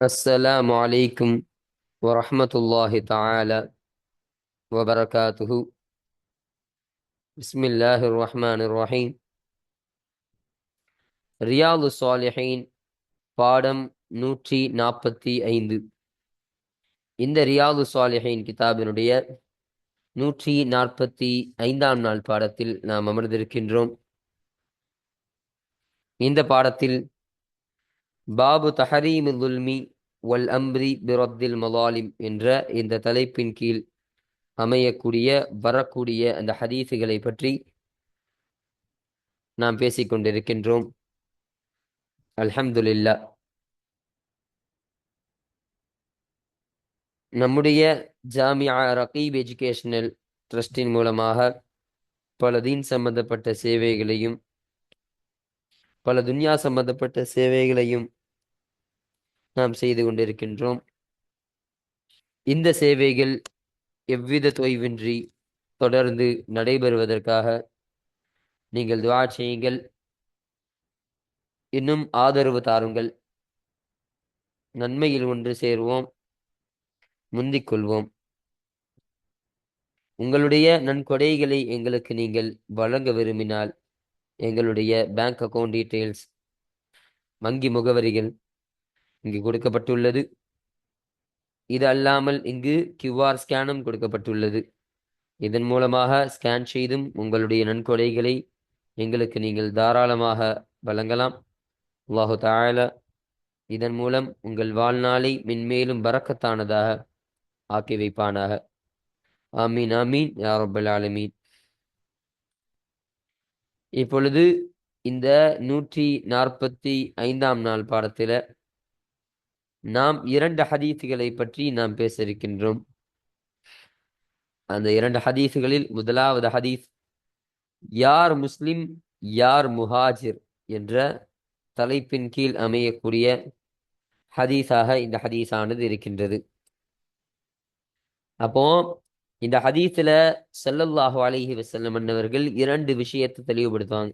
السلام عليكم ورحمة الله تعالى وبركاته. بسم الله الرحمن الرحيم. ரியாது சாலிஹீன் பாடம் 145. இந்த ரியாது சாலிஹீன் கிதாபினுடைய 145ஆம் நாள் பாடத்தில் நாம் அமர்ந்திருக்கின்றோம். இந்த பாடத்தில் பாபு தஹரீமி துல்மி வல் அம்ரி பிரத்தில் மலாலிம் என்ற இந்த தலைப்பின் கீழ் அமையக்கூடிய வரக்கூடிய அந்த ஹதீஸுகளை பற்றி நாம் பேசிக் கொண்டிருக்கின்றோம். அல்ஹம்துலில்லாஹ். நம்முடைய ஜாமியா ரகீப் எஜுகேஷனல் ட்ரஸ்டின் மூலமாக பல தீன் சம்பந்தப்பட்ட சேவைகளையும் பல துன்யா சம்பந்தப்பட்ட சேவைகளையும் நாம் செய்து கொண்டிருக்கின்றோம். இந்த சேவைகள் எவ்வித தொய்வின்றி தொடர்ந்து நடைபெறுவதற்காக நீங்கள் துஆ செய்யுங்கள், இன்னும் ஆதரவு தாருங்கள். நன்மையில் ஒன்று சேர்வோம், முந்திக் கொள்வோம். உங்களுடைய நன்கொடைகளை எங்களுக்கு நீங்கள் வழங்க விரும்பினால் எங்களுடைய பேங்க் அக்கவுண்ட் டீட்டெயில்ஸ், வங்கி முகவரிகள் இங்கு கொடுக்கப்பட்டுள்ளது. இது அல்லாமல் இங்கு கியூஆர் ஸ்கேனும் கொடுக்கப்பட்டுள்ளது. இதன் மூலமாக ஸ்கேன் செய்தும் உங்களுடைய நன்கொடைகளை எங்களுக்கு நீங்கள் தாராளமாக வழங்கலாம். அல்லாஹு தஆலா இதன் மூலம் உங்கள் வாழ்நாளை மென்மேலும் பரக்கத்தானதாக ஆக்கி வைப்பானாக. ஆமீன் ஆமீன் யா ரப்பல் ஆலமீன். இப்பொழுது இந்த 145ஆம் நாள் பாடத்தில் நாம் 2 ஹதீஸுகளை பற்றி நாம் பேச இருக்கின்றோம். அந்த 2 ஹதீஸுகளில் முதலாவது ஹதீஸ் யார் முஸ்லிம் யார் முஹாஜிர் என்ற தலைப்பின் கீழ் அமையக்கூடிய ஹதீஸாக இந்த ஹதீஸானது இருக்கின்றது. அப்போ இந்த ஹதீஸில் ஸல்லல்லாஹு அலைஹி வஸல்லம் அன்னவர்கள் 2 விஷயத்தை தெளிவுபடுத்துவாங்க.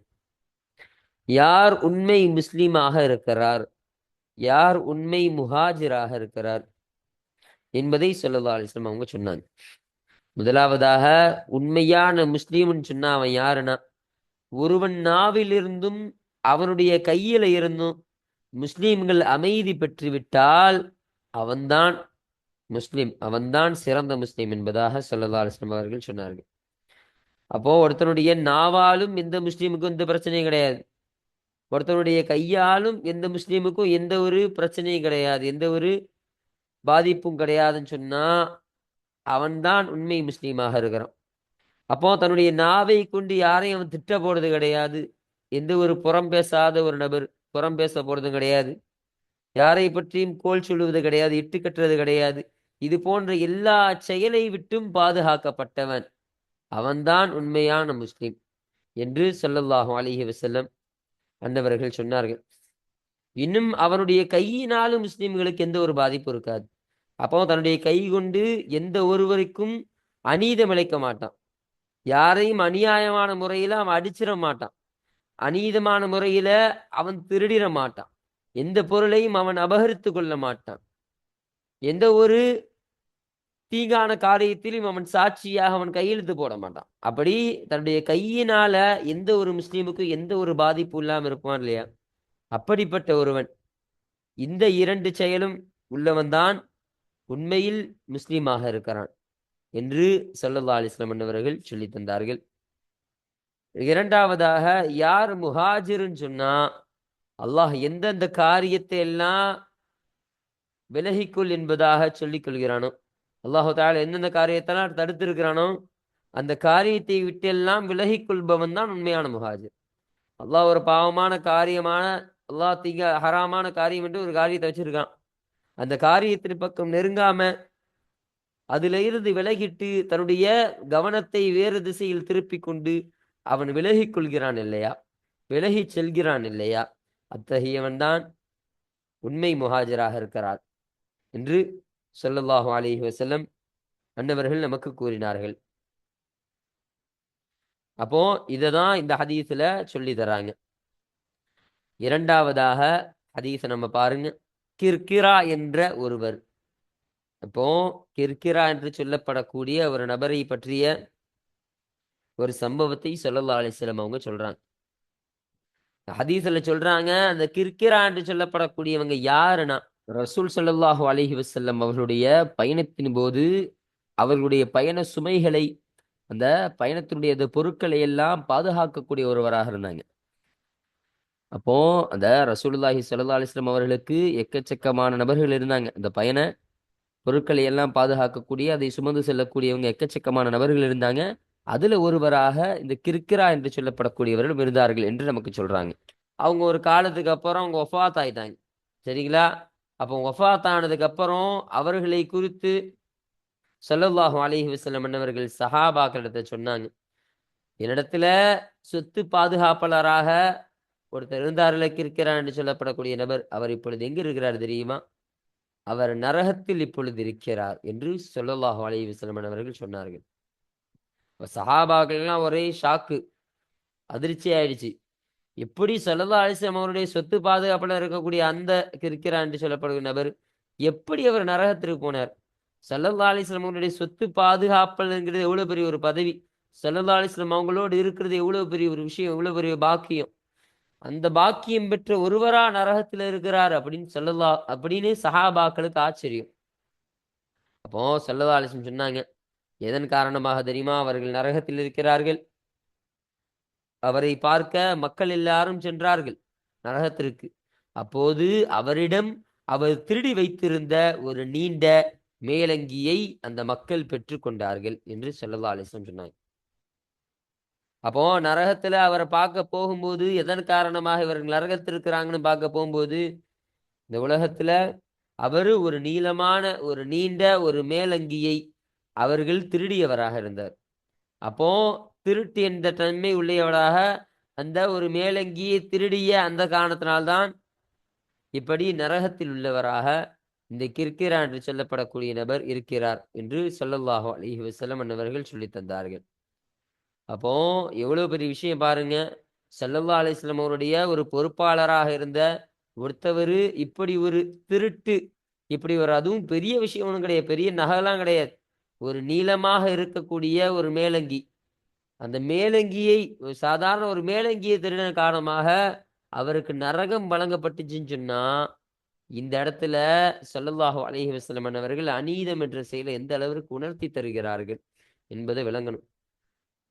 யார் உண்மை முஸ்லீமாக இருக்கிறார், யார் உண்மை முஹாஜிராக இருக்கிறார் என்பதை ஸல்லல்லாஹு அலைஹி வஸல்லம் அவங்க சொன்னாங்க. முதலாவதாக உண்மையான முஸ்லீம்னு சொன்னா அவன் யாருன்னா, ஒருவன் நாவிலிருந்தும் அவனுடைய கையில இருந்தும் முஸ்லீம்கள் அமைதி பெற்றுவிட்டால் அவன்தான் முஸ்லிம், அவன்தான் சிறந்த முஸ்லிம் என்பதாக ஸல்லல்லாஹு அலைஹி வஸல்லம் அவர்கள் சொன்னார்கள். அப்போ ஒருத்தனுடைய நாவாலும் எந்த முஸ்லீமுக்கும் எந்த பிரச்சனையும் கிடையாது, ஒருத்தனுடைய கையாலும் எந்த முஸ்லீமுக்கும் எந்த ஒரு பிரச்சனையும் கிடையாது, எந்த ஒரு பாதிப்பும் கிடையாதுன்னு சொன்னா அவன்தான் உண்மை முஸ்லீமாக இருக்கிறான். அப்போ தன்னுடைய நாவை கொண்டு யாரையும் அவன் திட்ட போறது கிடையாது, எந்த ஒரு புறம் பேசாத ஒரு நபர் புறம் பேச போறதும் கிடையாது, யாரை பற்றியும் கோல் சொல்லுவது கிடையாது, இட்டு கட்டுறது கிடையாது. இது போன்ற எல்லா செயலை விட்டும் பாதுகாக்கப்பட்டவன் அவன்தான் உண்மையான முஸ்லிம் என்று ஸல்லல்லாஹு அலைஹி வஸல்லம் அன்னவர்கள் சொன்னார்கள். இன்னும் அவனுடைய கையினாலும் முஸ்லிம்களுக்கு எந்த ஒரு பாதிப்பும் இருக்காது. அப்போ தன்னுடைய கை கொண்டு எந்த ஒருவருக்கும் அநீதம் இழைக்க மாட்டான், யாரையும் அநியாயமான முறையில அவன் அடிச்சிட மாட்டான், அநீதமான முறையில அவன் திருடிட மாட்டான், எந்த பொருளையும் அவன் அபகரித்து கொள்ள மாட்டான், எந்த ஒரு தீங்கான காரியத்திலும் அவன் சாட்சியாக அவன் கையெழுத்து போட மாட்டான். அப்படி தன்னுடைய கையினால எந்த ஒரு முஸ்லீமுக்கும் எந்த ஒரு பாதிப்பு இல்லாம இருப்பான் இல்லையா, அப்படிப்பட்ட ஒருவன் இந்த 2 செயலும் உள்ளவன் தான் உண்மையில் முஸ்லீமாக இருக்கிறான் என்று ஸல்லல்லாஹு அலைஹி வஸல்லம் அவர்கள் சொல்லி தந்தார்கள். இரண்டாவதாக யார் முஹாஜிர்னு சொன்னா, அல்லாஹ் எந்தெந்த காரியத்தை எல்லாம் விலகிக்கொள் என்பதாக சொல்லிக் கொள்கிறானோ, அல்லாஹு தஆலா எந்தெந்த காரியத்தெல்லாம் தடுத்திருக்கிறானோ அந்த காரியத்தை விட்டு எல்லாம் விலகிக் கொள்பவன் தான் உண்மையான முஹாஜிர். அல்லாஹ் ஒரு பாவமான காரியமான, அல்லாஹ் தீங்க ஹராமான காரியம் என்று ஒரு காரியத்தை வச்சிருக்கான், அந்த காரியத்தின் பக்கம் நெருங்காம அதுல இருந்து விலகிட்டு தன்னுடைய கவனத்தை வேறு திசையில் திருப்பி கொண்டு அவன் விலகிக் கொள்கிறான் இல்லையா, விலகி செல்கிறான் இல்லையா, அத்தகையவன் தான் உண்மை முஹாஜிராக இருக்கிறார் என்று ஸல்லல்லாஹு அலைஹி வஸல்லம் அன்னவர்கள் நமக்கு கூறினார்கள். அப்போ இததான் இந்த ஹதீஸ்ல சொல்லி தராங்க. இரண்டாவதாக ஹதீஸை நம்ம பாருங்க. கிர்கிரா என்ற ஒருவர். அப்போ கிர்கிரா என்று சொல்லப்படக்கூடிய ஒரு நபரை பற்றிய ஒரு சம்பவத்தை ஸல்லல்லாஹு அலைஹி வஸல்லம் அவங்க சொல்றாங்க. ஹதீஸ்ல சொல்றாங்க, அந்த கிர்கிரா என்று சொல்லப்படக்கூடியவங்க யாருன்னா, ரசூல் ஸல்லல்லாஹு அலைஹி வஸல்லம் அவர்களுடைய பயணத்தின் போது அவர்களுடைய பயண சுமைகளை, அந்த பயணத்தினுடைய அந்த பொருட்களை எல்லாம் பாதுகாக்கக்கூடிய ஒருவராக இருந்தாங்க. அப்போ அந்த ரசூலுல்லாஹி ஸல்லல்லாஹு அலைஹி வஸல்லம் அவர்களுக்கு எக்கச்சக்கமான நபர்கள் இருந்தாங்க. அந்த பயண பொருட்களை எல்லாம் பாதுகாக்கக்கூடிய, அதை சுமந்து செல்லக்கூடியவங்க எக்கச்சக்கமான நபர்கள் இருந்தாங்க. அதுல ஒருவராக இந்த கிர்கிரா என்று சொல்லப்படக்கூடியவர்கள் இருந்தார்கள் என்று நமக்கு சொல்றாங்க. அவங்க ஒரு காலத்துக்கு அப்புறம் அவங்க வஃபாத் ஆயிட்டாங்க. சரிங்களா? அப்போ வஃபாத் ஆனதுக்கு அப்புறம் அவர்களை குறித்து ஸல்லல்லாஹு அலைஹி வஸல்லம் அன்னவர்கள் சஹாபாக்களிடத்த சொன்னாங்க. என்னிடத்துல சொத்து பாதுகாப்பாளராக ஒருத்தர் இருந்தார்ல, கிர்கிரா என்று சொல்லப்படக்கூடிய நபர். அவர் இப்பொழுது எங்க இருக்கிறார் தெரியுமா? அவர் நரகத்தில் இப்பொழுது இருக்கிறார் என்று ஸல்லல்லாஹு அலைஹி வஸல்லம் அன்னவர்கள் சொன்னார்கள். அப்ப சஹாபாக்கள்லாம் ஒரே ஷாக்கு. அதிர்ச்சி ஆயிடுச்சு. எப்படி ஸல்லல்லாஹு அலைஹி வஸல்லம் அவருடைய சொத்து பாதுகாப்புல இருக்கக்கூடிய அந்த கிர்கிரா என்று சொல்லப்படும் நபர், எப்படி அவர் நரகத்திற்கு போனார்? ஸல்லல்லாஹு அலைஹி வஸல்லம் அவருடைய சொத்து பாதுகாப்புங்கிறது எவ்வளவு பெரிய ஒரு பதவி. ஸல்லல்லாஹு அலைஹி வஸல்லம் அவங்களோடு இருக்கிறது எவ்வளவு பெரிய ஒரு விஷயம், எவ்வளவு பெரிய பாக்கியம். அந்த பாக்கியம் பெற்ற ஒருவரா நரகத்துல இருக்கிறார் அப்படின்னு சஹாபாக்களுக்கு ஆச்சரியம். அப்போ ஸல்லல்லாஹு அலைஹி வஸல்லம் சொன்னாங்க, எதன் காரணமாக தெரியுமா அவர்கள் நரகத்தில் இருக்கிறார்கள்? அவரை பார்க்க மக்கள் எல்லாரும் சென்றார்கள் நரகத்திற்கு. அப்போது அவரிடம் அவர் திருடி வைத்திருந்த ஒரு நீண்ட மேலங்கியை அந்த மக்கள் பெற்றுக்கொண்டார்கள் என்று ஸல்லல்லாஹு அலைஹி வஸல்லம் சொன்னாங்க. அப்போ நரகத்துல அவரை பார்க்க போகும்போது எதன் காரணமாக இவர்கள் நரகத்தில் இருக்கிறாங்கன்னு பார்க்க போகும்போது, இந்த உலகத்துல அவரு ஒரு நீளமான ஒரு நீண்ட ஒரு மேலங்கியை அவர்கள் திருடியவராக இருந்தார். அப்போ திருட்டு என்ற தன்மை உள்ளவராக அந்த ஒரு மேலங்கியை திருடிய அந்த காரணத்தினால்தான் இப்படி நரகத்தில் உள்ளவராக இந்த கிர்கிரா என்று சொல்லப்படக்கூடிய நபர் இருக்கிறார் என்று ஸல்லல்லாஹு அலைஹி வஸல்லம் அன்னவர்கள் சொல்லித் தந்தார்கள். அப்போ எவ்வளவு பெரிய விஷயம் பாருங்க. ஸல்லல்லாஹு அலைஹி வஸல்லம் அவருடைய ஒரு பொறுப்பாளராக இருந்த ஒருத்தவரு இப்படி ஒரு திருட்டு, இப்படி ஒரு அதுவும் பெரிய விஷயம் ஒண்ணும் கிடையாது. பெரிய நகைலாம் கிடையாது. ஒரு நீளமாக இருக்கக்கூடிய ஒரு மேலங்கி. அந்த மேலங்கியை ஒரு சாதாரண ஒரு மேலங்கியை திருடின காரணமாக அவருக்கு நரகம் வழங்கப்பட்டுச்சுன்னு சொன்னா, இந்த இடத்துல ஸல்லல்லாஹு அலைஹி வஸல்லம் அவர்கள் அநீதம் என்ற செயலை எந்த அளவிற்கு உணர்த்தி தருகிறார்கள் என்பதை விளங்கணும்.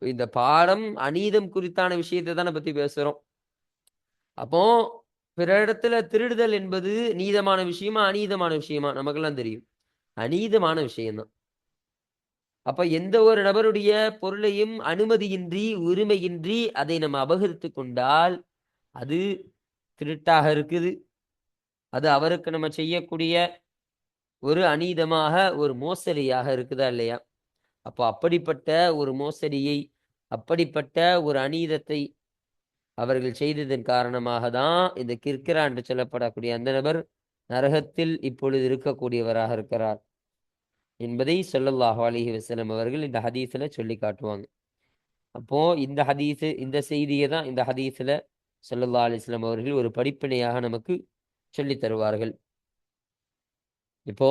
இந்த பாடம் அநீதம் குறித்தான விஷயத்தை தானே பத்தி பேசுறோம். அப்போ பிற இடத்துல திருடுதல் என்பது நீதமான விஷயமா, அநீதமான விஷயமா? நமக்கெல்லாம் தெரியும். அநீதமான விஷயம்தான். அப்ப எந்த ஒரு நபருடைய பொருளையும் அனுமதியின்றி, உரிமையின்றி அதை நம்ம அபகரித்துக் கொண்டால், அது திருட்டாக இருக்குது. அது அவருக்கு நம்ம செய்யக்கூடிய ஒரு அநீதமாக, ஒரு மோசடியாக இருக்குதா இல்லையா? அப்போ அப்படிப்பட்ட ஒரு மோசடியை, அப்படிப்பட்ட ஒரு அநீதத்தை அவர்கள் செய்ததன் காரணமாக தான் இந்த கிர்கிரா என்று சொல்லப்படக்கூடிய அந்த நபர் நரகத்தில் இப்பொழுது இருக்கக்கூடியவராக இருக்கிறார் என்பதை ஸல்லல்லாஹு அலைஹி வஸல்லம் அவர்கள் இந்த ஹதீஸ்ல சொல்லி காட்டுவாங்க. அப்போ இந்த ஹதீஸ், இந்த செய்தியை தான் இந்த ஹதீஸ்ல ஸல்லல்லாஹு அலைஹி வஸல்லம் அவர்கள் ஒரு படிப்பினையாக நமக்கு சொல்லித் தருவார்கள். இப்போ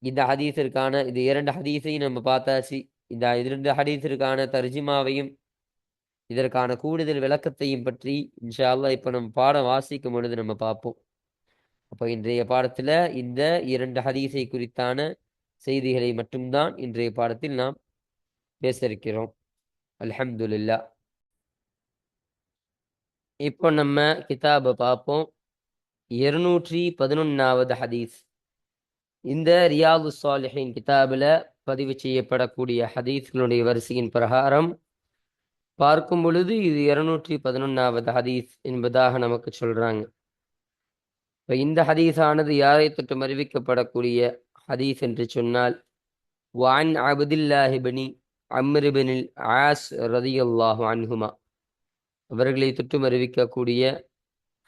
இந்த ஹதீஸிற்கான இந்த 2 ஹதீஸையும் நம்ம பார்த்தாச்சு. இந்த 2 ஹதீஸிற்கான தர்ஜிமாவையும் இதற்கான கூடுதல் விளக்கத்தையும் பற்றி இன்ஷா அல்லாஹ் இப்ப நம்ம பாடம் வாசிக்கும் பொழுது நம்ம பார்ப்போம். அப்ப இன்றைய பாடத்துல இந்த 2 ஹதீஸை குறித்தான செய்திகளை மட்டும்தான் இன்றைய பாடத்தில் நாம் பேச இருக்கிறோம். அல்ஹம்துலில்லாஹ். இப்போ நம்ம கிதாப பார்ப்போம். 211வது ஹதீஸ். இந்த ரியாது ஸாலிஹீன் கிதாபில் பதிவு செய்யப்படக்கூடிய ஹதீஸ்களுடைய வரிசையின் பிரகாரம் பார்க்கும் பொழுது இது 211வது ஹதீஸ் என்பதாக நமக்கு சொல்றாங்க. இப்ப இந்த ஹதீஸானது யாரை தொட்டும் அறிவிக்கப்படக்கூடிய ஹதீஸ் என்று சொன்னால், வான் அப்துல்லாஹி பின் அம்ர் பின் ஆஸ் ரலியல்லாஹு அன்ஹுமா அவர்களை தொட்டும் அறிவிக்கக்கூடிய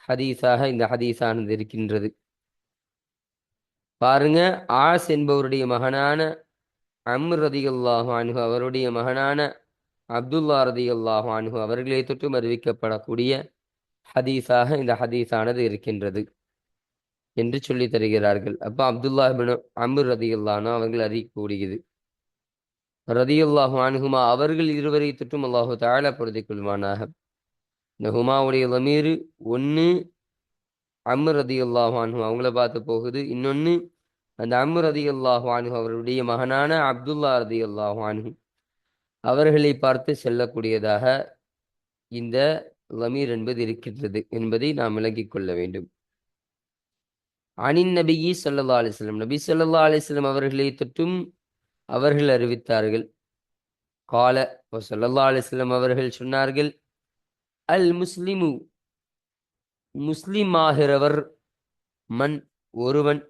ஹதீஸாக இந்த ஹதீஸானது இருக்கின்றது. பாருங்க, ஆஸ் என்பவருடைய மகனான அம்ர் ரலியல்லாஹு அன்ஹு அவருடைய மகனான அப்துல்லா ரலியல்லாஹு அன்ஹு அவர்களை தொட்டும் அறிவிக்கப்படக்கூடிய ஹதீஸாக இந்த ஹதீஸானது இருக்கின்றது. என்று சொல்லி தருகிறார்கள். அப்ப அப்துல்லா இப்னு அம்ர் ரதியல்லாஹு அன்ஹு அவர்கள் அறியக்கூடியது. ரதியல்லாஹு அன்ஹுமா அவர்கள் இருவரை தொற்றும் அல்லாஹு தஆலா பொருந்திக் கொள்வானாக. இந்த ஹுமாவுடைய லமீர் ஒன்னு அம்ர் ரதியல்லாஹு அன்ஹு அவங்கள பார்த்து போகுது. இன்னொன்னு அந்த அம்ர் ரதியல்லாஹு அன்ஹு அவருடைய மகனான அப்துல்லா ரதியல்லாஹு அன்ஹு அவர்களை பார்த்து செல்லக்கூடியதாக இந்த லமீர் என்பது இருக்கின்றது என்பதை நாம் விளங்கிக் கொள்ள வேண்டும். அனின் நபியி ஸல்லல்லாஹு அலைஹி வஸல்லம் நபி ஸல்லல்லாஹு அலைஹி வஸல்லம் அவர்களை தொற்றும் அவர்கள் அறிவித்தார்கள். கால ஸல்லல்லாஹு அலைஹி வஸல்லம் அவர்கள் சொன்னார்கள், அல் முஸ்லிமு முஸ்லிம் ஆகிறவர் மன் ஒருவன்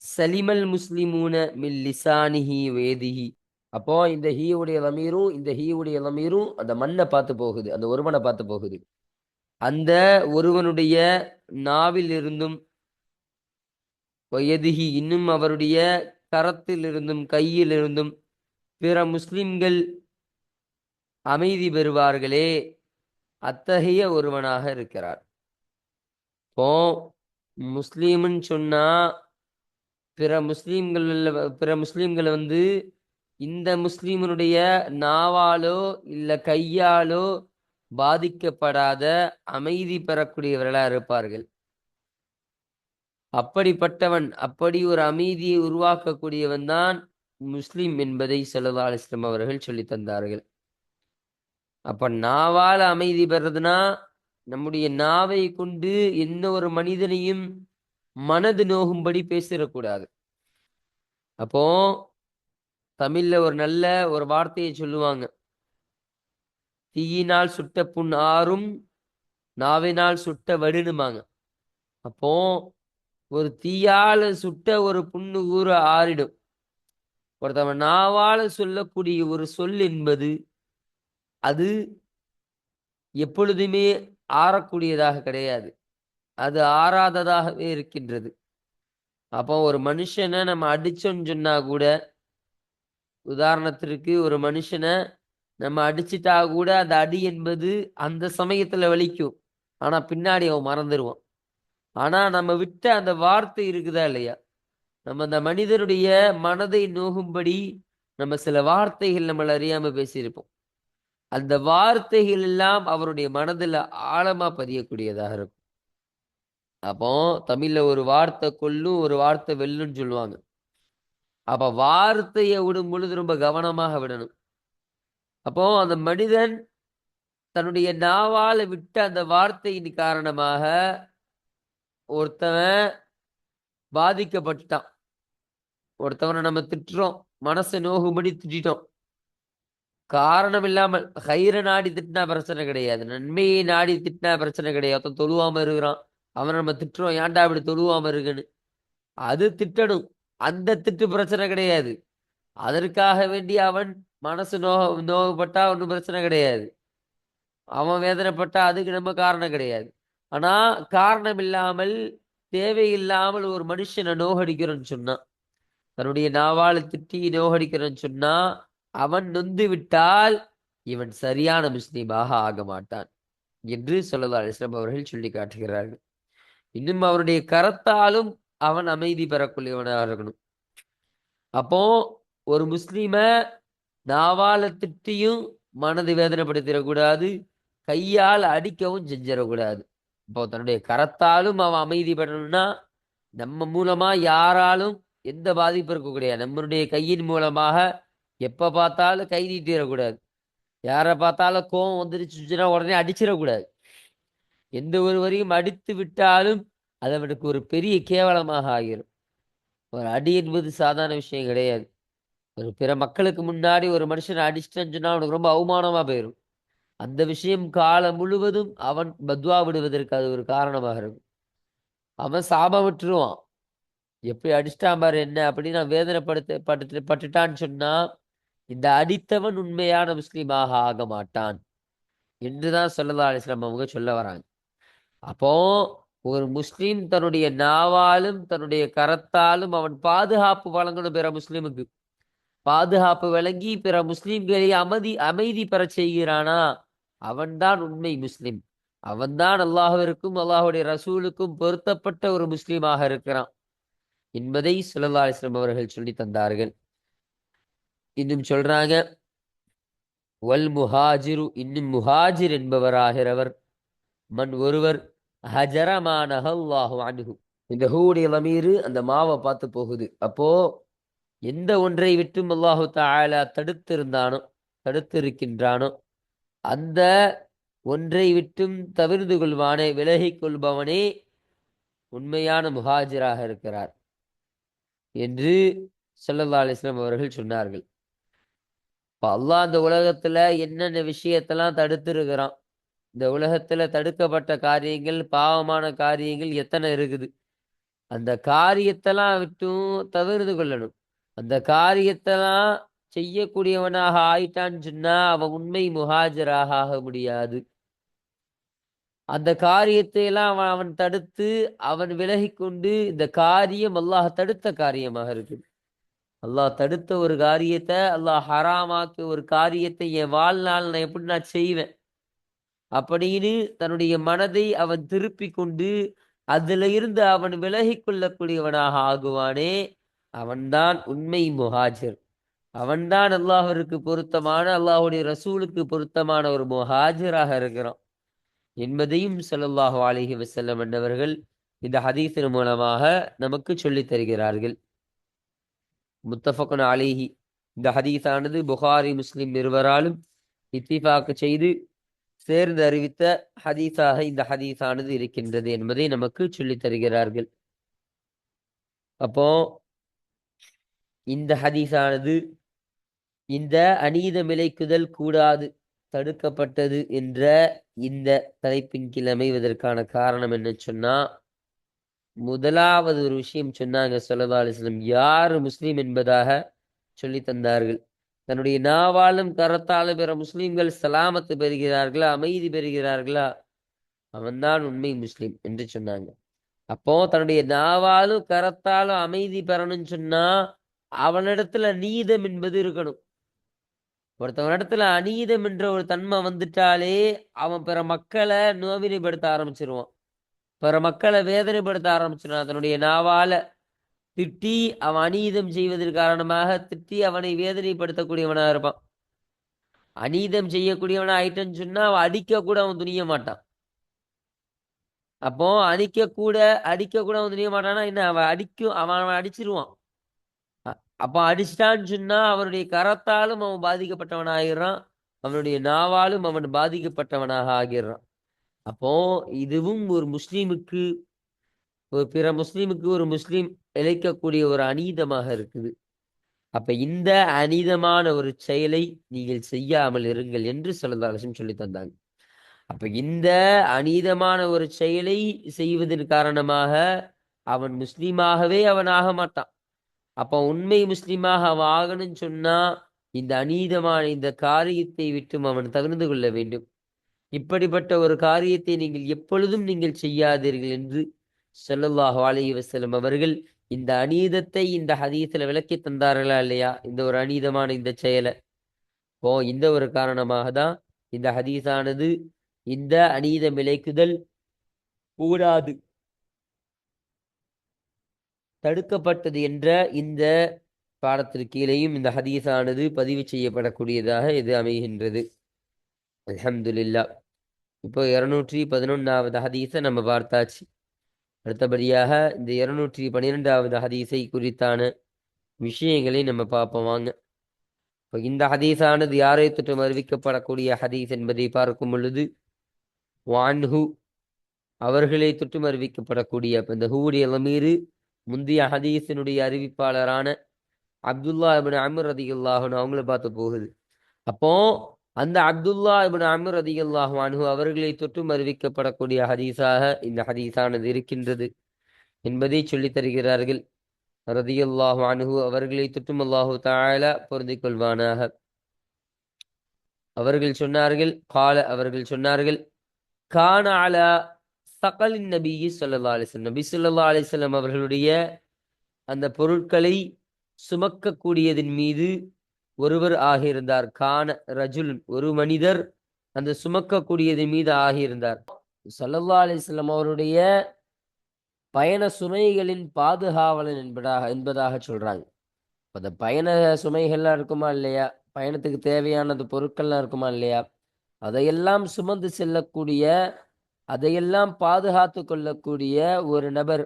சலிமல் முஸ்லிமூன மில் லிசானிஹி வேதிஹி. அப்போ இந்த ஹீவுடைய லமீரும் இந்த ஹீவுடைய லமீரும் அந்த மண்ணை பார்த்து போகுது, அந்த ஒருவனை பார்த்து போகுது. அந்த ஒருவனுடைய நாவில் இருந்தும் வயதிஹி இன்னும் அவருடைய கரத்தில் இருந்தும் கையில் இருந்தும் பிற முஸ்லிம்கள் அமைதி பெறுவார்களே அத்தகைய ஒருவனாக இருக்கிறார். இப்போ முஸ்லீம்னு சொன்னா பிற முஸ்லீம்களை இந்த முஸ்லீமனுடைய நாவாலோ இல்ல கையாலோ பாதிக்கப்படாத அமைதி பெறக்கூடியவர்களா இருப்பார்கள். அப்படிப்பட்டவன், அப்படி ஒரு அமைதியை உருவாக்கக்கூடியவன் தான் முஸ்லிம் என்பதை ஸல்லல்லாஹு அலைஹி வஸல்லம் அவர்கள் சொல்லி தந்தார்கள். அப்ப நாவால அமைதி பெறதுனா நம்முடைய நாவை கொண்டு எந்த ஒரு மனிதனையும் மனது நோகும்படி பேசிடக்கூடாது. அப்போ தமிழ்ல ஒரு நல்ல ஒரு வார்த்தையை சொல்லுவாங்க, தீயினால் சுட்ட புண் ஆறும் நாவினால் சுட்ட வடுனுமாங்க. அப்போ ஒரு தீயால சுட்ட ஒரு புண்ணு ஊற ஆறிடும். ஒருத்தவன் நாவால சொல்லக்கூடிய ஒரு சொல் என்பது அது எப்பொழுதுமே ஆறக்கூடியதாக கிடையாது, அது ஆறாததாகவே இருக்கின்றது. அப்போ ஒரு மனுஷனை நம்ம அடிச்சோன்னு சொன்னா கூட, உதாரணத்திற்கு ஒரு மனுஷனை நம்ம அடிச்சிட்டா கூட அந்த அடி என்பது அந்த சமயத்துல வலிக்கும், ஆனா பின்னாடி அவன் மறந்துடுவான். ஆனா நம்ம விட்ட அந்த வார்த்தை இருக்குதா இல்லையா, நம்ம அந்த மனிதனுடைய மனதை நோகும்படி நம்ம சில வார்த்தைகள் நம்மள அறியாம பேசியிருப்போம். அந்த வார்த்தைகள் எல்லாம் அவருடைய மனதுல ஆழமா பதியக்கூடியதாக இருக்கும். அப்போ தமிழ்ல ஒரு வார்த்தை கொல்லும் ஒரு வார்த்தை வெல்லுன்னு சொல்லுவாங்க. அப்ப வார்த்தையை விடும் பொழுது ரொம்ப கவனமாக விடணும். அப்போ அந்த மனிதன் தன்னுடைய நாவால விட்ட அந்த வார்த்தையின் காரணமாக ஒருத்தவன் பாதிக்கப்பட்டுட்டான். ஒருத்தவனை நம்ம திட்டுறோம், மனசை நோகும்படி திட்டோம், காரணம் இல்லாமல் கயிறை நாடி திட்டினா பிரச்சனை கிடையாது, நன்மையை நாடி திட்டினா பிரச்சனை கிடையாது. ஒருத்தன் தொழுவாம இருக்கிறான், அவனை நம்ம திட்டுறோம், ஏன்டா இப்படி தொழுவாம இருக்குன்னு, அது திட்டணும், அந்த திட்டு பிரச்சனை கிடையாது. அதற்காக வேண்டி அவன் மனசு நோகப்பட்டா ஒன்றும் பிரச்சனை கிடையாது, அவன் வேதனைப்பட்டா அதுக்கு நம்ம காரணம் கிடையாது. ஆனா காரணம் இல்லாமல் தேவையில்லாமல் ஒரு மனுஷனை நோகடிக்கிறோன்னு சொன்னா, தன்னுடைய நாவால திட்டி நோகடிக்கிறோன்னு சொன்னா, அவன் நொந்து விட்டால் இவன் சரியான முஸ்லீமாக ஆக மாட்டான் என்று ஸல்லல்லாஹு அலைஹி வஸல்லம் அவர்கள் சொல்லி காட்டுகிறார்கள். இன்னும் அவருடைய கரத்தாலும் அவன் அமைதி பெறக்கூடியவனாக இருக்கணும். அப்போ ஒரு முஸ்லீம நாவால திட்டியும் மனது வேதனைப்படுத்திடக்கூடாது, கையால் அடிக்கவும் செஞ்சிடக்கூடாது. இப்போ தன்னுடைய கரத்தாலும் அவன் அமைதி பெறணும்னா நம்ம மூலமா யாராலும் எந்த பாதிப்பும் இருக்கக்கூடாது. நம்மளுடைய கையின் மூலமாக எப்ப பார்த்தாலும் கை நீட்டிடக்கூடாது, யாரை பார்த்தாலும் கோவம் வந்துருச்சுன்னா உடனே அடிச்சிடக்கூடாது. எந்த ஒருவரையும் அடித்து விட்டாலும் அது அவனுக்கு ஒரு பெரிய கேவலமாக ஆகிரும். ஒரு அடி என்பது சாதாரண விஷயம் கிடையாது. ஒரு பிற மக்களுக்கு முன்னாடி ஒரு மனுஷனை அடிச்சிட்டேன்னு சொன்னா அவனுக்கு ரொம்ப அவமானமா போயிடும். அந்த விஷயம் காலம் முழுவதும் அவன் பத்வா விடுவதற்கு அது ஒரு காரணமாக இருக்கும். அவன் சாபம் விட்டுருவான், எப்படி அடிச்சிட்டான் பாரு என்ன அப்படின்னு நான் பட்டுட்டான்னு சொன்னா இந்த அடித்தவன் உண்மையான முஸ்லீமாக ஆக மாட்டான் என்றுதான் ஸல்லல்லாஹு அலைஹி வஸல்லம் அவங்க சொல்ல வராங்க. அப்போ ஒரு முஸ்லீம் தன்னுடைய நாவாலும் தன்னுடைய கரத்தாலும் அவன் பாதுகாப்பு வழங்கணும். பிற முஸ்லீமுக்கு பாதுகாப்பு வழங்கி பிற முஸ்லீம்களை அமைதி பெற செய்கிறானா அவன்தான் உண்மை முஸ்லிம். அவன்தான் அல்லாஹ்விற்கும் அல்லாஹுடைய ரசூலுக்கும் பொருத்தப்பட்ட ஒரு முஸ்லீமாக இருக்கிறான் என்பதை ஸல்லல்லாஹு அலைஹி வஸல்லம் அவர்கள் சொல்லி தந்தார்கள். இன்னும் சொல்றாங்க, வல் முஹாஜிரு, இன்னும் முஹாஜிர் என்பவராகிறவர், மன் ஒருவர், ஹஜரமானஹல்லாஹு அன்ஹு. இந்த ஹூடைய லமீரு அந்த மாவை பார்த்து போகுது. அப்போ எந்த ஒன்றை விட்டும் அல்லாஹு தஆலா தடுத்திருக்கின்றானோ அந்த ஒன்றை விட்டும் தவிர்த்து கொள்வானே, விலகிக் கொள்பவனே உண்மையான முஹாஜிராக இருக்கிறார் என்று ஸல்லல்லாஹு அலைஹி வஸல்லம் அவர்கள் சொன்னார்கள். இப்போ அல்லாஹ் இந்த உலகத்துல என்னென்ன விஷயத்தெல்லாம் தடுத்திருக்கிறான், இந்த உலகத்துல தடுக்கப்பட்ட காரியங்கள், பாவமான காரியங்கள் எத்தனை இருக்குது. அந்த காரியத்தெல்லாம் விட்டும் தவிர்த்து கொள்ளணும். அந்த காரியத்தெல்லாம் செய்யக்கூடியவனாக ஆயிட்டான்னு சொன்னா அவன் உண்மை முஹாஜராக ஆக முடியாது. அந்த காரியத்தை எல்லாம் அவன் தடுத்து அவன் விலகி கொண்டு, இந்த காரியம் அல்லாஹ் தடுத்த காரியமாக இருக்குது. அல்லாஹ் தடுத்த ஒரு காரியத்தை, அல்லாஹ் ஹராமாக்கிய ஒரு காரியத்தை என் வாழ்நாள் நான் எப்படி நான் செய்வேன் அப்படின்னு தன்னுடைய மனதை அவன் திருப்பி கொண்டு அதுல இருந்து அவன் விலகி கொள்ளக்கூடியவனாக ஆகுவானே, அவன்தான் உண்மை முஹாஜிர். அவன்தான் அல்லாஹ்விற்கு பொருத்தமான, அல்லாஹுடைய ரசூலுக்கு பொருத்தமான ஒரு முஹாஜிராக இருக்கிறான் என்பதையும் ஸல்லல்லாஹு அலைஹி வஸல்லம் என்பவர்கள் இந்த ஹதீஸின் மூலமாக நமக்கு சொல்லித் தருகிறார்கள். முத்தஃபக்குன் அலைஹி, இந்த ஹதீஸானது புகாரி முஸ்லிம் இருவராலும் இத்திஃபாக் செய்து சேர்ந்து அறிவித்த ஹதீஸாக இந்த ஹதீஸானது இருக்கின்றது என்பதை நமக்கு சொல்லித் தருகிறார்கள். அப்போ இந்த ஹதீஸானது இந்த அநீதம் இழைக்குதல் கூடாது, தடுக்கப்பட்டது என்ற இந்த தலைப்பின் கீழ் அமைவதற்கான காரணம் என்ன சொன்னா, முதலாவது ஒரு விஷயம் சொன்னாங்க ஸல்லல்லாஹு அலைஹி வஸல்லம், யார் முஸ்லீம் என்பதாக சொல்லி தந்தார்கள். தன்னுடைய நாவாலும் கரத்தாலும் பிற முஸ்லிம்கள் சலாமத்து பெறுகிறார்களா, அமைதி பெறுகிறார்களா, அவன்தான் உண்மை முஸ்லிம் என்று சொன்னாங்க. அப்போ தன்னுடைய நாவாலும் கரத்தாலும் அமைதி பெறணும்னு சொன்னா அவனிடத்துல நீதம் என்பது இருக்கணும். ஒருத்தவனிடத்துல அநீதம் என்ற ஒரு தன்மை வந்துட்டாலே அவன் பிற மக்களை நோவினைப்படுத்த ஆரம்பிச்சிருவான், பிற மக்களை வேதனைப்படுத்த ஆரம்பிச்சிருவான். தன்னுடைய நாவால திட்டி அவன் அநீதம் செய்வதற்கு காரணமாக திட்டி அவனை வேதனைப்படுத்தக்கூடியவனா இருப்பான். அநீதம் செய்யக்கூடியவனா ஆயிட்டன்னு சொன்னா அவன் அடிக்க கூட அவன் துணிய மாட்டான். அப்போ அடிக்க கூட அவன் துணிய மாட்டான்னா என்ன, அவன் அடிச்சிருவான். அப்போ அடிச்சிட்டான்னு சொன்னா அவனுடைய கரத்தாலும் அவன் பாதிக்கப்பட்டவனாகிறான், அவனுடைய நாவாலும் அவன் பாதிக்கப்பட்டவனாக ஆகிறான். அப்போ இதுவும் ஒரு முஸ்லீமுக்கு, ஒரு பிற முஸ்லீமுக்கு ஒரு முஸ்லீம் இழைக்கக்கூடிய ஒரு அநீதமாக இருக்குது. அப்ப இந்த அநீதமான ஒரு செயலை நீங்கள் செய்யாமல் இருங்கள் என்று ஸல்லல்லாஹு அலைஹி வஸல்லம் சொல்லி தந்தாங்க. அப்ப இந்த அநீதமான ஒரு செயலை செய்வதன் காரணமாக அவன் முஸ்லீமாகவே அவன் ஆக மாட்டான். அப்ப உண்மை முஸ்லீமாக அவன் ஆகணும்னு சொன்னா இந்த அநீதமான இந்த காரியத்தை விட்டும் அவன் தவிர்த்து கொள்ள வேண்டும். இப்படிப்பட்ட ஒரு காரியத்தை நீங்கள் எப்பொழுதும் நீங்கள் செய்யாதீர்கள் என்று ஸல்லல்லாஹு அலைஹி வஸல்லம் அவர்கள் இந்த அநீதத்தை இந்த ஹதீஸ்ல விளக்கி தந்தார்களா இல்லையா, இந்த ஒரு அநீதமான இந்த செயலை. இந்த ஒரு காரணமாக தான் இந்த ஹதீஸானது இந்த அநீதம் இழைக்குதல் கூடாது, தடுக்கப்பட்டது என்ற இந்த பாடத்திற்கு கீழேயும் இந்த ஹதீஸானது பதிவு செய்யப்படக்கூடியதாக இது அமைகின்றது. அல்ஹம்துலில்லாஹ். இப்போ 211வது ஹதீஸை நம்ம பார்த்தாச்சு. அடுத்தபடியாக இந்த 212வது ஹதீஸை குறித்தான விஷயங்களை நம்ம பார்ப்போம் வாங்க. இப்போ இந்த ஹதீஸானது யாரை தொற்றும் அறிவிக்கப்படக்கூடிய ஹதீஸ் என்பதை பார்க்கும் பொழுது வான்ஹு, அவர்களை தொற்றும் அறிவிக்கப்படக்கூடிய இந்த ஹூடைய லமீரு முந்தைய ஹதீஸினுடைய அறிவிப்பாளரான அப்துல்லா இப்னு அம்ர் ரலியல்லாஹு அன்ஹு அவங்கள பார்த்து போகுது. அப்போ அந்த அப்துல்லா இப்னு அம்ர் ரலியல்லாஹு அன்ஹு அவர்களை தொற்றும் அறிவிக்கப்படக்கூடிய ஹதீஸாக இந்த ஹதீஸானது இருக்கின்றது என்பதை சொல்லித் தருகிறார்கள். ரலியல்லாஹு அன்ஹு அவர்களை தொற்றும் அல்லாஹு தஆலா பொருந்திக் கொள்வானாக. அவர்கள் சொன்னார்கள், கான அலா ஸகலின் நபி ஸல்லல்லாஹு அலைஹி வஸல்லம், நபி ஸல்லல்லாஹு அலைஹி வஸல்லம் அவர்களுடைய அந்த பொருட்களை சுமக்கக்கூடியதின் மீது ஒருவர் ஆகியிருந்தார். கான ரஜுல், ஒரு மனிதர் அந்த சுமக்கக்கூடியதின் மீது ஆகியிருந்தார். ஸல்லல்லாஹு அலைஹி வஸல்லம் அவருடைய பயண சுமைகளின் பாதுகாவலன் என்பதாக சொல்றாங்க. அந்த பயண சுமைகள்லாம் இருக்குமா இல்லையா, பயணத்துக்கு தேவையானது பொருட்கள்லாம் இருக்குமா இல்லையா, அதையெல்லாம் சுமந்து செல்லக்கூடிய, அதையெல்லாம் பாதுகாத்து கொள்ளக்கூடிய ஒரு நபர்,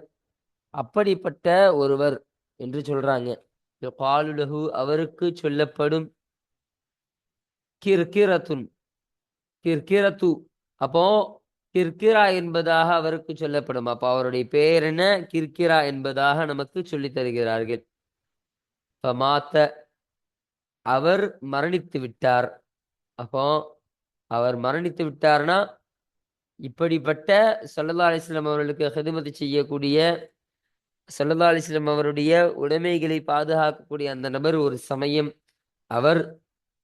அப்படிப்பட்ட ஒருவர் என்று சொல்றாங்க. காலுலகு அவருக்கு சொல்லப்படும் கிர்கிரத்துன், கிர்கிரத்து. அப்போ கிர்கிரா என்பதாக அவருக்கு சொல்லப்படும். அப்போ அவருடைய பெயர் என்ன? கிர்கிரா என்பதாக நமக்கு சொல்லித் தருகிறார்கள். மாத்த, அவர் மரணித்து விட்டார். அப்போ அவர் மரணித்து விட்டார்னா, இப்படிப்பட்ட ஸல்லல்லாஹு அலைஹி வஸல்லம் அவர்களுக்கு ஹிதுமத் செய்யக்கூடிய, ஸல்லல்லாஹு அலைஹி வஸல்லம் அவருடைய உடைமைகளை பாதுகாக்கக்கூடிய அந்த நபர் ஒரு சமயம் அவர்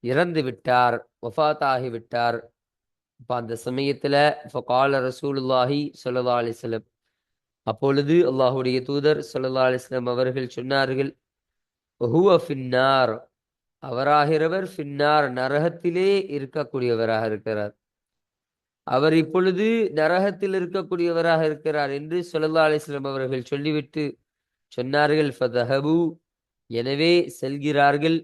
இறந்து விட்டார், வஃபாத் ஆகிவிட்டார். அப்ப அந்த சமயத்துல ஃபகால ரசூலுல்லாஹி ஸல்லல்லாஹு அலைஹி வஸல்லம், அப்பொழுது அல்லாஹ்வுடைய தூதர் ஸல்லல்லாஹு அலைஹி வஸல்லம் அவர்கள் சொன்னார்கள், ஹுவ ஃபின்னார், அவராகிறவர் ஃபின்னார், நரகத்திலே இருக்கக்கூடியவராக இருக்கிறார். அவர் இப்பொழுது நரகத்தில் இருக்கக்கூடியவராக இருக்கிறார் என்று ஸல்லல்லாஹு அலைஹி வஸல்லம் அவர்கள் சொல்லிவிட்டு சொன்னார்கள், ஃபதஹபு, எனவே செல்கிறார்கள்,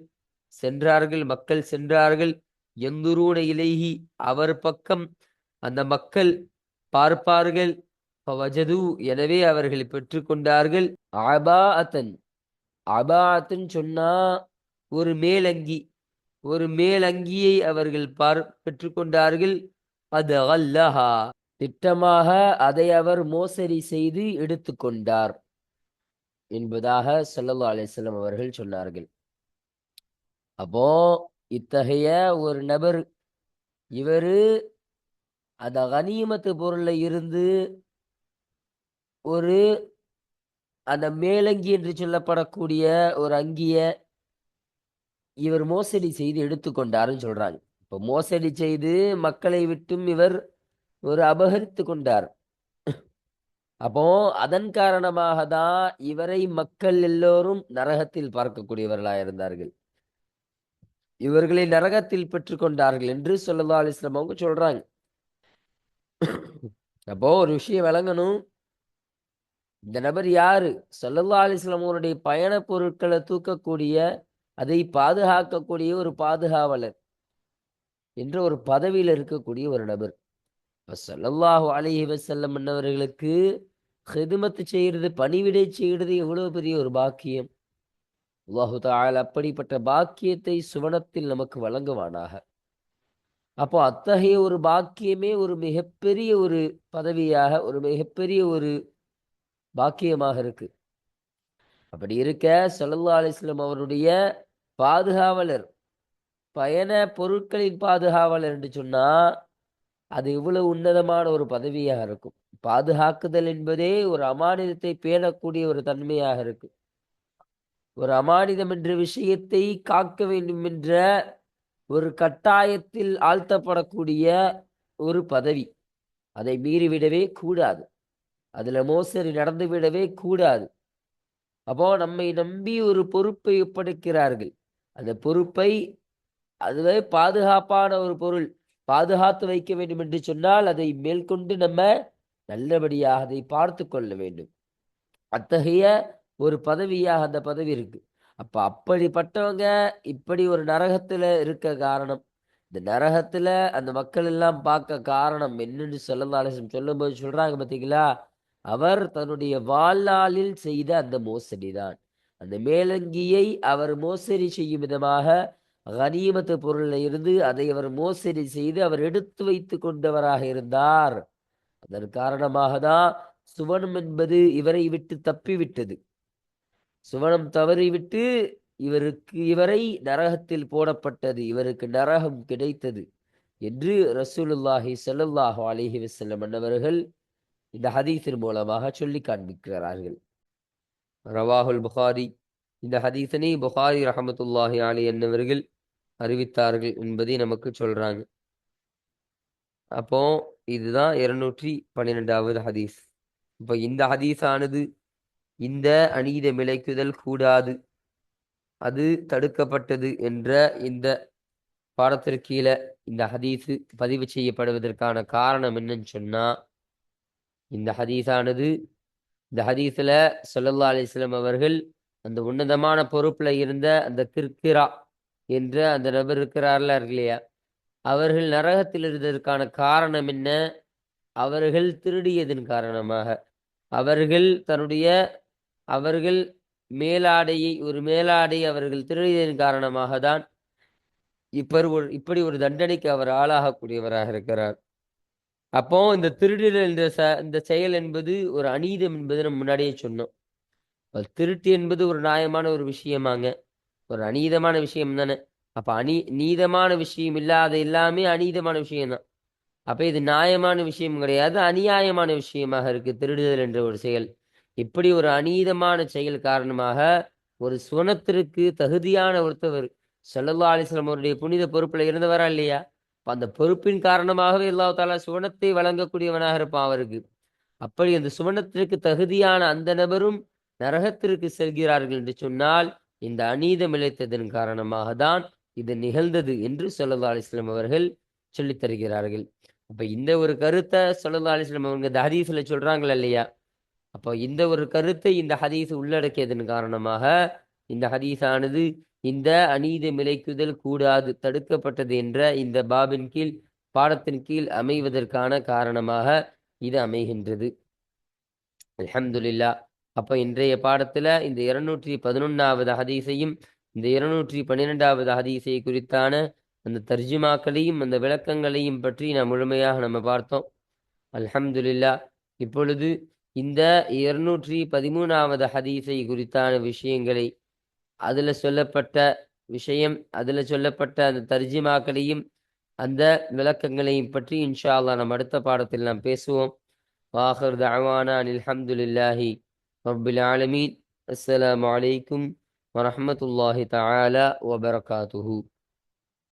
சென்றார்கள், மக்கள் சென்றார்கள். எந்துரூன இலைஹி, அவர் பக்கம் அந்த மக்கள் பார்ப்பார்கள். ஃபவஜது, எனவே அவர்கள் பெற்றுக்கொண்டார்கள். அபாஅத்தன், அபாஅத்தன் சொன்னா ஒரு மேலங்கி, ஒரு மேலங்கியை அவர்கள் பெற்றுக்கொண்டார்கள். அது அல்லஹா, திட்டமாக அதை அவர் மோசடி செய்து எடுத்துக்கொண்டார் என்பதாக ஸல்லல்லாஹு அலைஹி வஸல்லம் அவர்கள் சொன்னார்கள். அப்போ இத்தகைய ஒரு நபர், இவரு அந்த கனிமத்து பொருள்ல இருந்து ஒரு அந்த மேலங்கி என்று சொல்லப்படக்கூடிய ஒரு அங்கிய இவர் மோசடி செய்து எடுத்துக்கொண்டாருன்னு சொல்றாங்க. இப்போ மோசடி செய்து மக்களை விட்டும் இவர் ஒரு அபகரித்து கொண்டார். அப்போ அதன் காரணமாக தான் இவரை மக்கள் எல்லோரும் நரகத்தில் பார்க்கக்கூடியவர்களாக இருந்தார்கள். இவர்களை நரகத்தில் பெற்றுக்கொண்டார்கள் என்று ஸல்லல்லாஹு அலைஹி வஸல்லம் அவங்க சொல்றாங்க. அப்போ ஒரு விஷயம் விளங்கணும், இந்த நபர் யாரு? ஸல்லல்லாஹு அலைஹி வஸல்லம் அவருடைய பயண பொருட்களை தூக்கக்கூடிய, அதை பாதுகாக்கக்கூடிய ஒரு பாதுகாவலர் என்ற ஒரு பதவியில் இருக்கக்கூடிய ஒரு நபர். ஸல்லல்லாஹு அலைஹி வஸல்லம் அன்னவர்களுக்கு ஹிதுமத் செய்யறது, பணிவிடை செய்யறது எவ்வளவு பெரிய ஒரு பாக்கியம். அல்லாஹு தஆலா அப்படிப்பட்ட பாக்கியத்தை சுவனத்தில் நமக்கு வழங்குவானாக. அப்போ அத்தகைய ஒரு பாக்கியமே ஒரு மிகப்பெரிய ஒரு பதவியாக, ஒரு மிகப்பெரிய ஒரு பாக்கியமாக இருக்கு. அப்படி இருக்க ஸல்லல்லாஹு அலைஹி வஸல்லம் அவருடைய பாதுகாவலர், பயண பொருட்களின் பாதுகாவலர் என்று சொன்னா அது இவ்வளவு உன்னதமான ஒரு பதவியாக இருக்கும். பாதுகாக்குதல் என்பதே ஒரு அமானிதத்தை பேணக்கூடிய ஒரு தன்மையாக இருக்கு. ஒரு அமானிதம் என்ற விஷயத்தை காக்க வேண்டும் என்ற ஒரு கட்டாயத்தில் ஆழ்த்தப்படக்கூடிய ஒரு பதவி. அதை மீறிவிடவே கூடாது, அதுல மோசடி நடந்துவிடவே கூடாது. அப்போ நம்மை நம்பி ஒரு பொறுப்பை ஒப்படைக்கிறார்கள். அந்த பொறுப்பை, அதுவே பாதுகாப்பான ஒரு பொருள், பாதுகாத்து வைக்க வேண்டும் என்று சொன்னால் அதை மேற்கொண்டு நம்ம நல்லபடியாக அதை பார்த்து கொள்ள வேண்டும். அத்தகைய ஒரு பதவியாக அந்த பதவி இருக்கு. அப்ப அப்படிப்பட்டவங்க இப்படி ஒரு நரகத்துல இருக்க காரணம், இந்த நரகத்துல அந்த மக்கள் எல்லாம் பார்க்க காரணம் என்னன்னு ஸல்லல்லாஹு அலைஹி வஸல்லம் சொல்லும்போது சொல்றாங்க பார்த்தீங்களா, அவர் தன்னுடைய வாழ்நாளில் செய்த அந்த மோசடி தான். அந்த மேலங்கியை அவர் மோசடி செய்யும் விதமாக கனிமத்து பொருளில் இருந்து அதை அவர் மோசடி செய்து அவர் எடுத்து வைத்து கொண்டவராக இருந்தார். அதன் காரணமாக தான் சுவனம் என்பது இவரை விட்டு தப்பிவிட்டது. சுவனம் தவறிவிட்டு இவரை நரகத்தில் போடப்பட்டது, இவருக்கு நரகம் கிடைத்தது என்று ரசூலுல்லாஹி ஸல்லல்லாஹு அலைஹி வஸல்லம் அன்னவர்கள் இந்த ஹதீஸின் மூலமாக சொல்லி காண்பிக்கிறார்கள். ரவாஹுல் புகாரி, இந்த ஹதீஸனை புகாரி ரஹமத்துல்லாஹி அலைஹி அன்னவர்கள் அறிவித்தார்கள் என்பதை நமக்கு சொல்றாங்க. அப்போ இதுதான் 212வது ஹதீஸ். இப்போ இந்த ஹதீஸானது இந்த அநீதம் இழைக்குதல் கூடாது, அது தடுக்கப்பட்டது என்ற இந்த பாடத்திற்கு கீழே இந்த ஹதீஸு பதிவு செய்யப்படுவதற்கான காரணம் என்னன்னு சொன்னா, இந்த ஹதீஸானது, இந்த ஹதீஸ்ல ஸல்லல்லாஹு அலைஹி வஸல்லம் அவர்கள் அந்த உன்னதமான பொறுப்புல இருந்த அந்த கிர்கிரா என்ற அந்த நபர் இருக்கிறார்ல இல்லையா, அவர்கள் நரகத்தில் இருந்ததற்கான காரணம் என்ன? அவர்கள் திருடியதன் காரணமாக. அவர்கள் தன்னுடைய அவர்கள் ஒரு மேலாடையை அவர்கள் திருடியதன் காரணமாக தான் இப்படி ஒரு தண்டனைக்கு அவர் ஆளாகக்கூடியவராக இருக்கிறார். அப்போ இந்த திருடுதல் இந்த செயல் என்பது ஒரு அநீதம் என்பது நம்ம முன்னாடியே சொன்னோம். திருட்டு என்பது ஒரு நியாயமான ஒரு விஷயமாங்க. ஒரு அநீதமான விஷயம் தானே. அப்ப நீதமான விஷயம் இல்லாத எல்லாமே அநீதமான விஷயம்தான். அப்ப இது நியாயமான விஷயம் கிடையாது, அநியாயமான விஷயமாக இருக்கு திருடுதல் என்ற ஒரு செயல். இப்படி ஒரு அநீதமான செயல் காரணமாக ஒரு சுவனத்திற்கு தகுதியான ஒருத்தவர் ஸல்லல்லாஹு அலைஹி வஸல்லம் அவருடைய புனித பொறுப்புல இருந்தவரா இல்லையா? அப்ப அந்த பொறுப்பின் காரணமாகவே அல்லாஹ் தஆலா சுவனத்தை வழங்கக்கூடியவனாக இருப்பான் அவருக்கு. அப்படி அந்த சுவனத்திற்கு தகுதியான அந்த நபரும் நரகத்திற்கு செல்கிறார்கள் என்று சொன்னால், இந்த அநீதம் இழைத்ததன் காரணமாக தான் இது நிகழ்ந்தது என்று ஸல்லல்லாஹு அலைஹி வஸல்லம் அவர்கள் சொல்லித் தருகிறார்கள். அப்ப இந்த ஒரு கருத்தை ஸல்லல்லாஹு அலைஹி வஸல்லம் அவங்க இந்த ஹதீஸ்ல சொல்றாங்களா இல்லையா? அப்போ இந்த ஒரு கருத்தை இந்த ஹதீஸ் உள்ளடக்கியதன் காரணமாக இந்த ஹதீஸானது இந்த அநீதம் இழைக்குதல் கூடாது, தடுக்கப்பட்டது என்ற இந்த பாடத்தின் கீழ் அமைவதற்கான காரணமாக இது அமைகின்றது. அல்ஹம்துலில்லாஹ். அப்ப இன்றைய பாடத்துல இந்த 211வது ஹதீஸையும் இந்த 212வது ஹதீஸை குறித்தான அந்த தர்ஜுமாக்களையும் அந்த விளக்கங்களையும் பற்றி நம்ம பார்த்தோம். அல்ஹம்துலில்லாஹ். இப்பொழுது இந்த 213வது ஹதீஸை குறித்தான விஷயங்களை, அதுல சொல்லப்பட்ட அதுல சொல்லப்பட்ட அந்த தர்ஜுமாக்களையும் அந்த விளக்கங்களையும் பற்றி இன்ஷா அல்லாஹ் நம்ம அடுத்த பாடத்தில் நாம் பேசுவோம். வாஹிர் தஅவானா அனில் ஹம்துலில்லாஹி ரப்பில் ஆலமீன். அஸ்ஸலாமு அலைக்கும் வரஹ்மத்துல்லாஹி தஆலா வபரகாத்துஹு.